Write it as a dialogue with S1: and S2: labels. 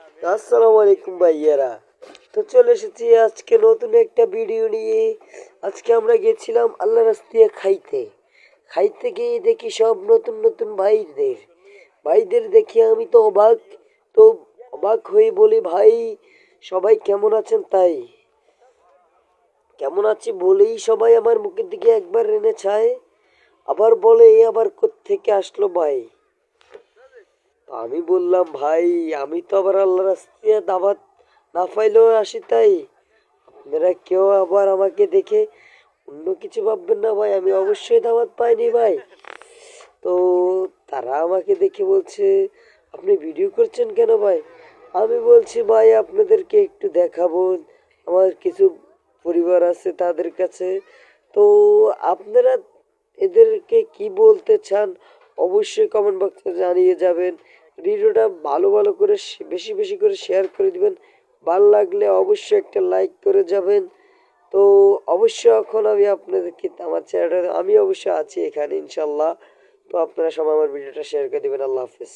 S1: আসসালামু আলাইকুম ভাইয়ারা। তো চলে এসেছি আজকে নতুন একটা ভিডিও নিয়ে। আজকে আমরা গেছিলাম আল্লাহ রাস্তিয়া খাইতে। খাইতে গিয়ে দেখি সব নতুন নতুন ভাইদের দেখি আমি তো অবাক। তো অবাক হয়ে বলি, ভাই সবাই কেমন আছেন? তাই কেমন আছি বলেই সবাই আমার মুখের দিকে একবার রেনে চায়, আবার বলে এ আবার কোত্থেকে আসলো ভাই। তো আমি বললাম, ভাই আমি তো আবার আল্লাহ রাস্তায় দাওয়াত না পাইলেও আসি, তাই আপনারা কেউ আবার আমাকে দেখে অন্য কিছু ভাববেন না ভাই, আমি অবশ্যই দাওয়াত পাইনি ভাই। তো তারা আমাকে দেখে বলছে, আপনি ভিডিও করছেন কেন ভাই? আমি বলছি, ভাই আপনাদেরকে একটু দেখাবো, আমার কিছু পরিবার আছে তাদের কাছে। তো আপনারা এদেরকে কি বলতে চান অবশ্যই কমেন্ট বক্সে জানিয়ে যাবেন। ভিডিওটা ভালো ভালো করে বেশি বেশি করে শেয়ার করে দিবেন। ভালো লাগলে অবশ্যই একটা লাইক করে যাবেন। তো অবশ্যই এখন আমি আপনাদেরকে আমার চ্যানেলটা আমি অবশ্যই আছি এখানে ইনশাল্লাহ। তো আপনারা সবাই আমার ভিডিওটা শেয়ার করে দিবেন। আল্লাহ হাফেজ।